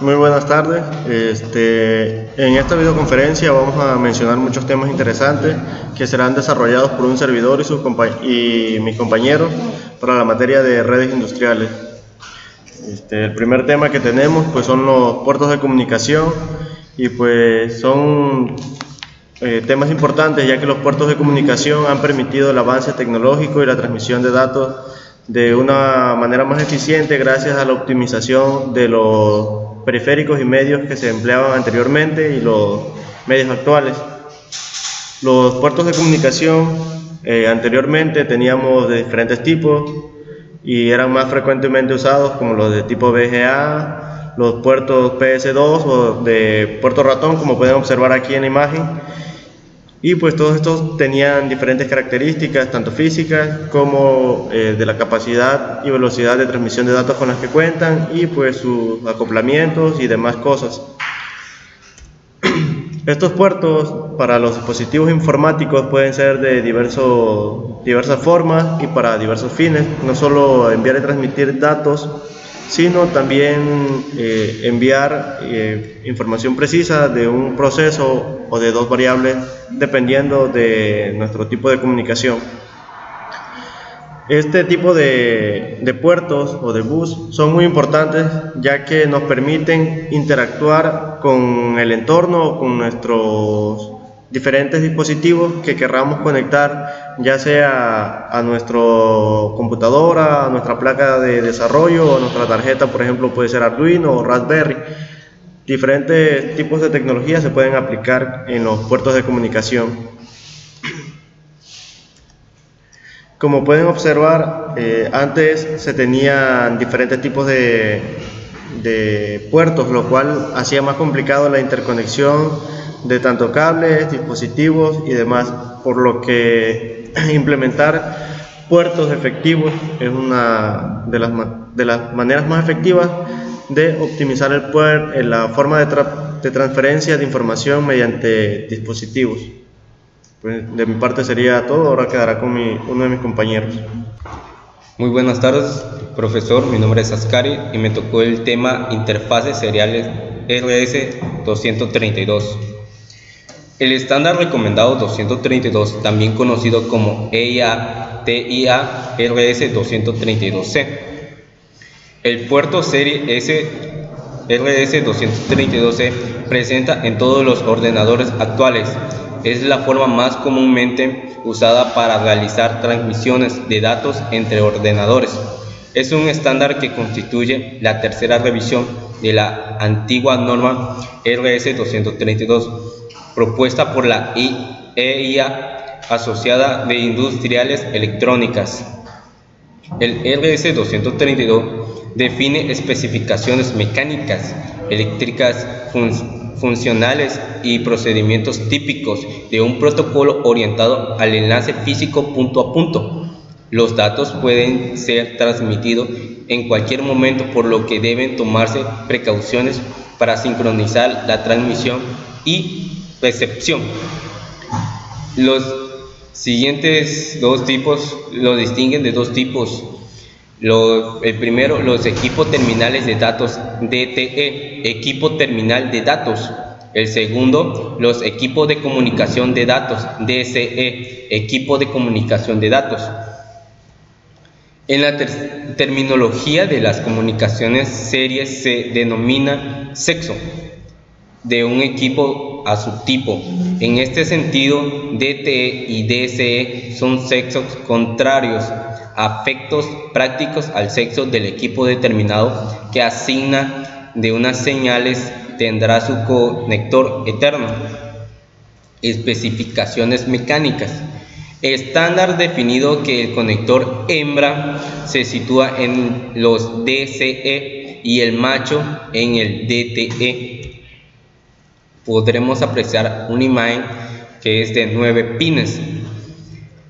Muy buenas tardes. En esta videoconferencia vamos a mencionar muchos temas interesantes que serán desarrollados por un servidor y mis compañeros para la materia de redes industriales. El primer tema que tenemos pues son los puertos de comunicación y pues son temas importantes, ya que los puertos de comunicación han permitido el avance tecnológico y la transmisión de datos de una manera más eficiente gracias a la optimización de los periféricos y medios que se empleaban anteriormente y los medios actuales. Los puertos de comunicación anteriormente teníamos de diferentes tipos y eran más frecuentemente usados, como los de tipo VGA, los puertos PS2 o de puerto ratón, como pueden observar aquí en la imagen. Y pues todos estos tenían diferentes características, tanto físicas como de la capacidad y velocidad de transmisión de datos con las que cuentan y pues sus acoplamientos y demás cosas. Estos puertos para los dispositivos informáticos pueden ser de diversas formas y para diversos fines, no solo enviar y transmitir datos, sino también enviar información precisa de un proceso o de dos variables dependiendo de nuestro tipo de comunicación. Este tipo de puertos o de bus son muy importantes, ya que nos permiten interactuar con el entorno o con nuestros diferentes dispositivos que querramos conectar, ya sea a nuestra computadora, a nuestra placa de desarrollo o a nuestra tarjeta, por ejemplo puede ser Arduino o Raspberry. Diferentes tipos de tecnologías se pueden aplicar en los puertos de comunicación. Como pueden observar, antes se tenían diferentes tipos de puertos, lo cual hacía más complicado la interconexión de tanto cables, dispositivos y demás, por lo que implementar puertos efectivos es una de las maneras más efectivas de optimizar la forma de transferencia de información mediante dispositivos. Pues de mi parte sería todo, ahora quedará con uno de mis compañeros. Muy buenas tardes, profesor. Mi nombre es Ascari y me tocó el tema interfaces seriales RS-232. El estándar recomendado 232, también conocido como EIA-TIA RS-232C. El puerto serie RS-232C presenta en todos los ordenadores actuales. Es la forma más comúnmente usada para realizar transmisiones de datos entre ordenadores. Es un estándar que constituye la tercera revisión de la antigua norma RS-232, propuesta por la EIA Asociada de Industriales Electrónicas. El RS-232 define especificaciones mecánicas, eléctricas, funcionales y procedimientos típicos de un protocolo orientado al enlace físico punto a punto. Los datos pueden ser transmitidos en cualquier momento, por lo que deben tomarse precauciones para sincronizar la transmisión y recepción. Los siguientes dos tipos lo distinguen de dos tipos. El primero, los equipos terminales de datos, DTE, equipo terminal de datos. El segundo, los equipos de comunicación de datos, DCE, equipo de comunicación de datos. En la terminología de las comunicaciones series se denomina sexo de un equipo a su tipo. En este sentido, DTE y DCE son sexos contrarios, a efectos prácticos al sexo del equipo determinado que asigna de unas señales tendrá su conector eterno. Especificaciones mecánicas. Estándar definido que el conector hembra se sitúa en los DCE y el macho en el DTE. Podremos apreciar una imagen que es de 9 pines.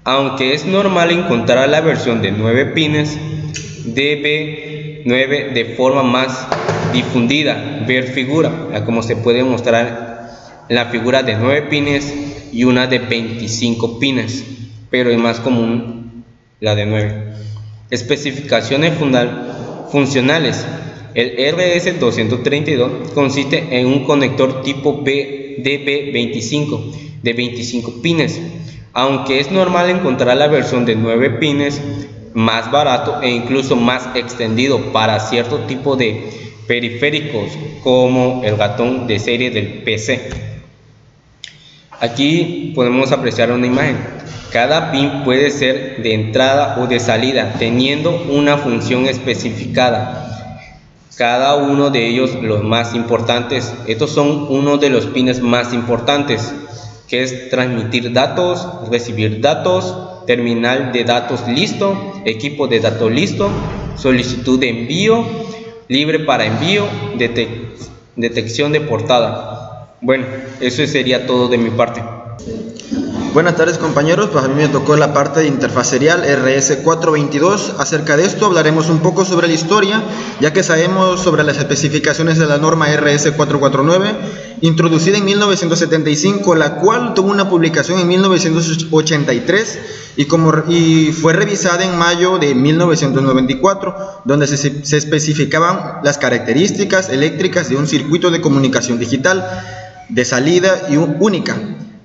Aunque es normal encontrar la versión de 9 pines, DB9 de forma más difundida, ver figura, como se puede mostrar en la figura de 9 pines y una de 25 pines, pero es más común la de 9. Especificaciones funcionales. El RS232 consiste en un conector tipo DB25 de 25 pines, aunque es normal encontrar la versión de 9 pines más barato e incluso más extendido para cierto tipo de periféricos como el ratón de serie del PC. Aquí podemos apreciar una imagen. Cada pin puede ser de entrada o de salida, teniendo una función especificada. Cada uno de ellos los más importantes. Estos son uno de los pines más importantes, que es transmitir datos, recibir datos, terminal de datos listo, equipo de datos listo, solicitud de envío, libre para envío, detección de portada. Bueno, eso sería todo de mi parte. Buenas tardes, compañeros, pues a mí me tocó la parte de interfaz serial RS422. Acerca de esto hablaremos un poco sobre la historia, ya que sabemos sobre las especificaciones de la norma RS449, introducida en 1975, la cual tuvo una publicación en 1983 y fue revisada en mayo de 1994, donde se especificaban las características eléctricas de un circuito de comunicación digital de salida y única,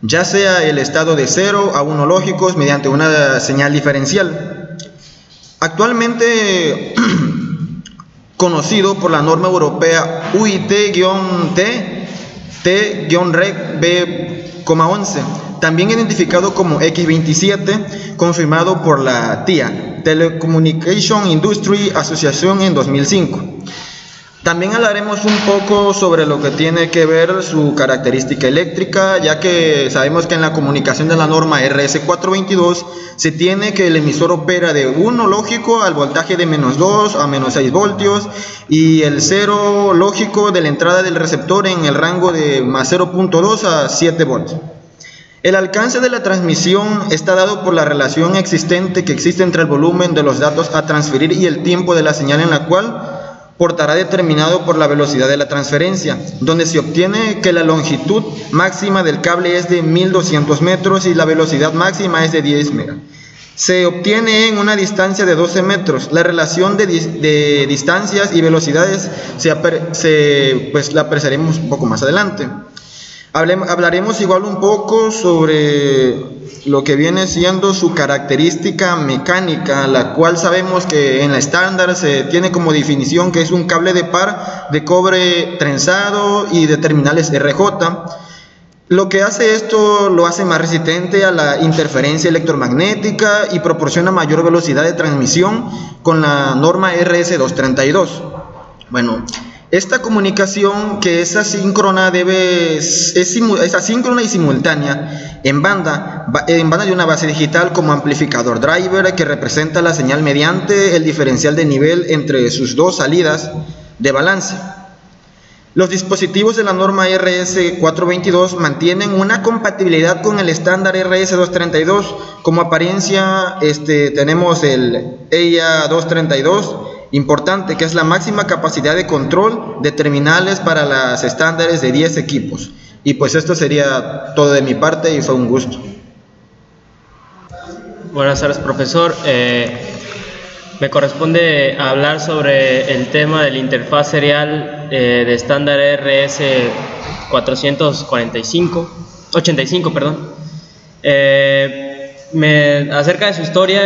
ya sea el estado de 0 a 1 lógicos mediante una señal diferencial. Actualmente conocido por la norma europea UIT-T-Reg B,11, también identificado como X27, confirmado por la TIA, Telecommunication Industry Association, en 2005. También hablaremos un poco sobre lo que tiene que ver su característica eléctrica, ya que sabemos que en la comunicación de la norma RS422 se tiene que el emisor opera de 1 lógico al voltaje de -2 a -6 voltios y el 0 lógico de la entrada del receptor en el rango de +0.2 a 7 volts. El alcance de la transmisión está dado por la relación existente que existe entre el volumen de los datos a transferir y el tiempo de la señal, en la cual portará determinado por la velocidad de la transferencia, donde se obtiene que la longitud máxima del cable es de 1200 metros y la velocidad máxima es de 10 megas. Se obtiene en una distancia de 12 metros. La relación de distancias y velocidades la apreciaremos un poco más adelante. Hablaremos igual un poco sobre lo que viene siendo su característica mecánica, la cual sabemos que en la estándar se tiene como definición que es un cable de par de cobre trenzado y de terminales RJ. Lo que hace esto lo hace más resistente a la interferencia electromagnética y proporciona mayor velocidad de transmisión con la norma RS232. Bueno, esta comunicación, que es asíncrona, es asíncrona y simultánea en banda de una base digital como amplificador driver, que representa la señal mediante el diferencial de nivel entre sus dos salidas de balance. Los dispositivos de la norma RS422 mantienen una compatibilidad con el estándar RS232. Como apariencia tenemos el EIA232, importante, que es la máxima capacidad de control de terminales para las estándares de 10 equipos. Y pues esto sería todo de mi parte y fue un gusto. Buenas tardes, profesor. Me corresponde hablar sobre el tema de la interfaz serial de estándar RS485, acerca de su historia.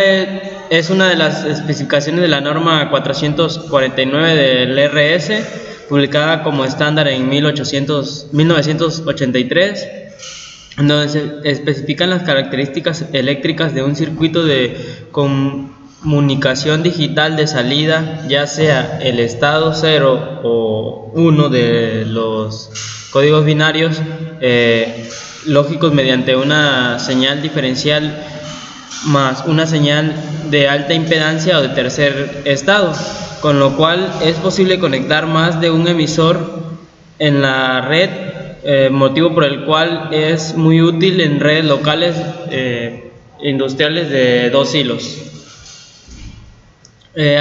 Es una de las especificaciones de la norma 449 del RS, publicada como estándar en 1983, donde se especifican las características eléctricas de un circuito de comunicación digital de salida, ya sea el estado 0 o 1 de los códigos binarios lógicos mediante una señal diferencial más una señal de alta impedancia o de tercer estado, con lo cual es posible conectar más de un emisor en la red, motivo por el cual es muy útil en redes locales industriales de 2 hilos.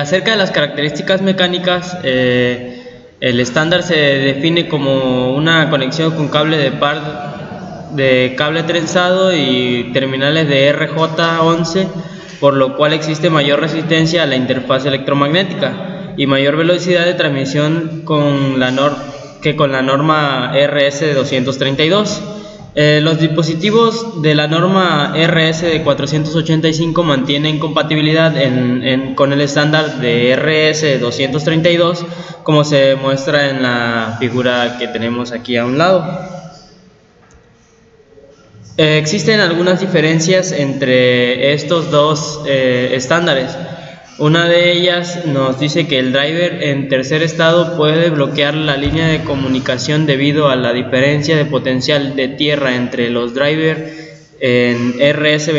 Acerca de las características mecánicas, el estándar se define como una conexión con cable de par de cable trenzado y terminales de RJ11, por lo cual existe mayor resistencia a la interfaz electromagnética. y mayor velocidad de transmisión que con la norma RS 232. Los dispositivos de la norma RS de 485 mantienen compatibilidad con el estándar de RS 232, como se muestra en la figura que tenemos aquí a un lado. Existen algunas diferencias entre estos dos estándares. Una de ellas nos dice que el driver en tercer estado puede bloquear la línea de comunicación debido a la diferencia de potencial de tierra entre los drivers en RS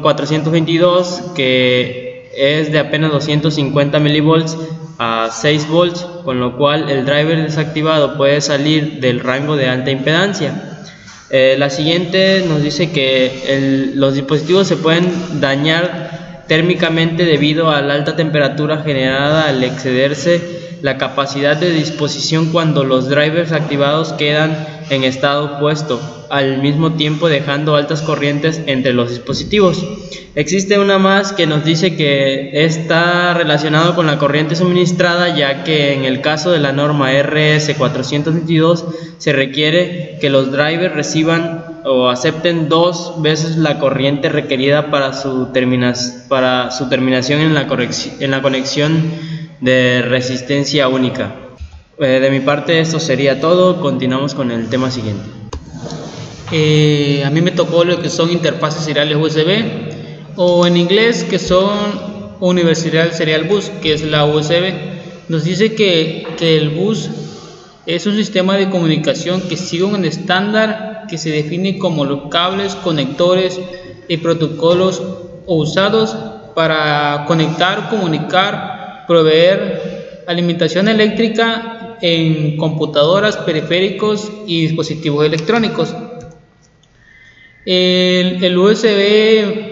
422, que es de apenas 250 milivolts a 6 volts, con lo cual el driver desactivado puede salir del rango de alta impedancia. La siguiente nos dice que los dispositivos se pueden dañar térmicamente debido a la alta temperatura generada al excederse la capacidad de disposición cuando los drivers activados quedan en estado opuesto, al mismo tiempo dejando altas corrientes entre los dispositivos. Existe una más que nos dice que está relacionado con la corriente suministrada, ya que en el caso de la norma RS 422 se requiere que los drivers reciban o acepten 2 veces la corriente requerida para su terminación en la conexión de resistencia única. De mi parte esto sería todo. Continuamos con el tema siguiente. A mí me tocó lo que son interfaces seriales USB, o en inglés que son Universal Serial Bus, que es la USB. Nos dice que el bus es un sistema de comunicación que sigue un estándar que se define como los cables, conectores y protocolos usados para conectar, comunicar, proveer alimentación eléctrica en computadoras, periféricos y dispositivos electrónicos. El USB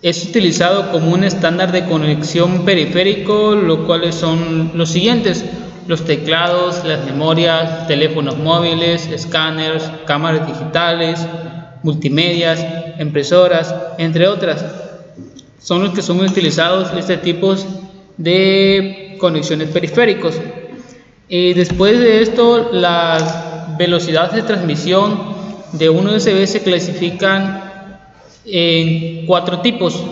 es utilizado como un estándar de conexión periférico, lo cuales son los siguientes: los teclados, las memorias, teléfonos móviles, escáneres, cámaras digitales, multimedias, impresoras, entre otras. Son los que son utilizados este tipo de conexiones periféricos. Y después de esto, las velocidades de transmisión de un USB se clasifican en 4 tipos,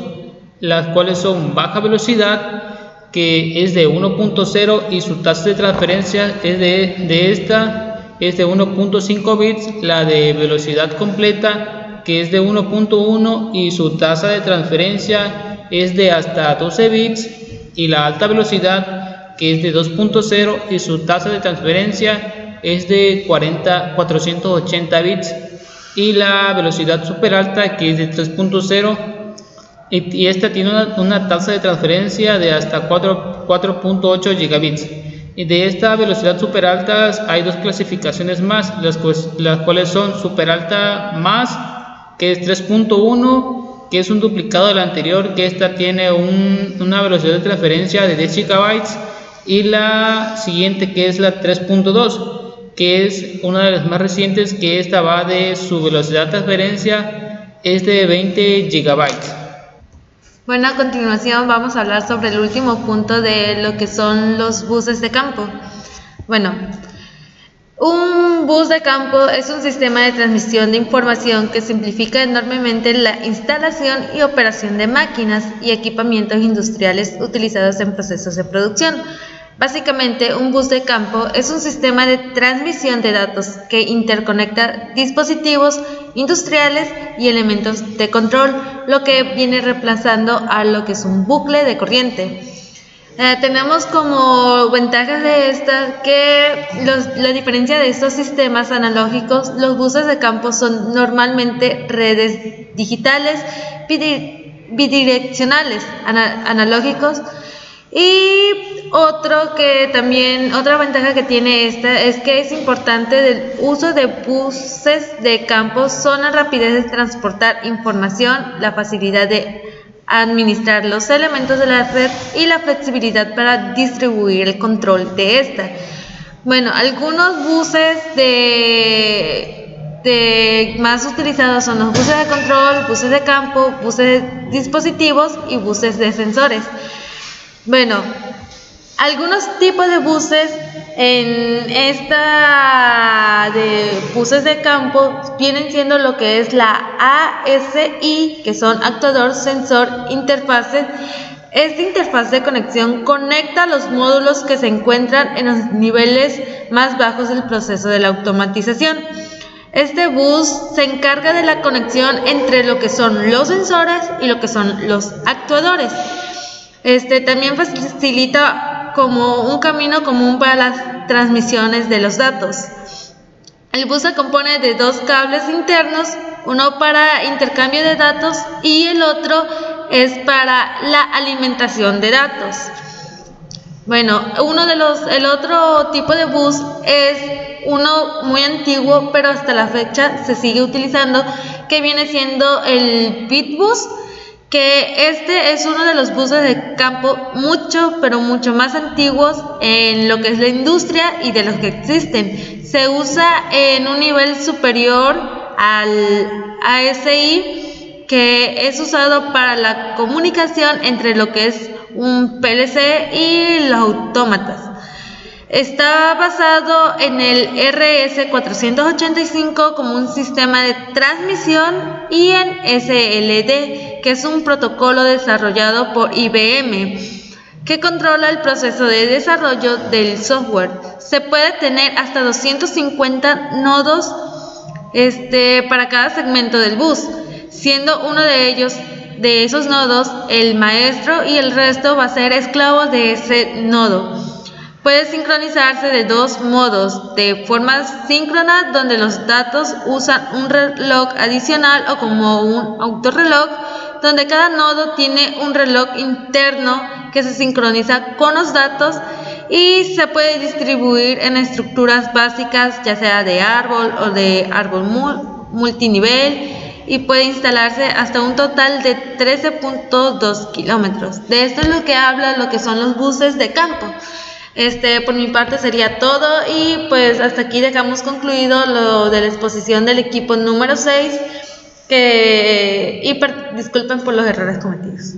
las cuales son baja velocidad, que es de 1.0 y su tasa de transferencia es de 1.5 bits, la de velocidad completa, que es de 1.1 y su tasa de transferencia es de hasta 12 bits, y la alta velocidad, que es de 2.0 y su tasa de transferencia es de 480 bits, y la velocidad super alta, que es de 3.0, y esta tiene una tasa de transferencia de hasta 4.8 gigabits. Y de esta velocidad super alta hay 2 clasificaciones más, las cuales son super alta más, que es 3.1, que es un duplicado de la anterior, que esta tiene una velocidad de transferencia de 10 gigabytes, y la siguiente, que es la 3.2, que es una de las más recientes, que esta va de su velocidad de transferencia es de 20 gigabytes. Bueno, a continuación vamos a hablar sobre el último punto de lo que son los buses de campo. Bueno, un bus de campo es un sistema de transmisión de información que simplifica enormemente la instalación y operación de máquinas y equipamientos industriales utilizados en procesos de producción. Básicamente, un bus de campo es un sistema de transmisión de datos que interconecta dispositivos industriales y elementos de control, lo que viene reemplazando a lo que es un bucle de corriente. Tenemos como ventajas de esta que la diferencia de estos sistemas analógicos, los buses de campo son normalmente redes digitales bidireccionales analógicos. Y otra ventaja que tiene esta es que es importante del uso de buses de campo son la rapidez de transportar información, la facilidad de administrar los elementos de la red y la flexibilidad para distribuir el control de esta. Bueno, algunos buses más utilizados son los buses de control, buses de campo, buses de dispositivos y buses de sensores. Bueno, Algunos tipos de buses en esta de buses de campo vienen siendo lo que es la ASI, que son actuador, sensor, interfaces. Esta interfaz de conexión conecta los módulos que se encuentran en los niveles más bajos del proceso de la automatización. Este bus se encarga de la conexión entre lo que son los sensores y lo que son los actuadores. También facilita como un camino común para las transmisiones de los datos. El bus se compone de dos cables internos, uno para intercambio de datos y el otro es para la alimentación de datos. Bueno, el otro tipo de bus es uno muy antiguo, pero hasta la fecha se sigue utilizando, que viene siendo el Bitbus, que este es uno de los buses de campo mucho más antiguos en lo que es la industria y de los que existen. Se usa en un nivel superior al ASI, que es usado para la comunicación entre lo que es un PLC y los autómatas. Está basado en el RS485 como un sistema de transmisión y en SLD, que es un protocolo desarrollado por IBM que controla el proceso de desarrollo del software. Se puede tener hasta 250 nodos para cada segmento del bus, siendo uno de esos nodos el maestro y el resto va a ser esclavo de ese nodo. Puede sincronizarse de dos modos: de forma síncrona, donde los datos usan un reloj adicional, o como un autorreloj, donde cada nodo tiene un reloj interno que se sincroniza con los datos, y se puede distribuir en estructuras básicas, ya sea de árbol o de árbol multinivel, y puede instalarse hasta un total de 13.2 kilómetros. De esto es lo que habla lo que son los buses de campo. Por mi parte sería todo, y pues hasta aquí dejamos concluido lo de la exposición del equipo número 6, disculpen por los errores cometidos.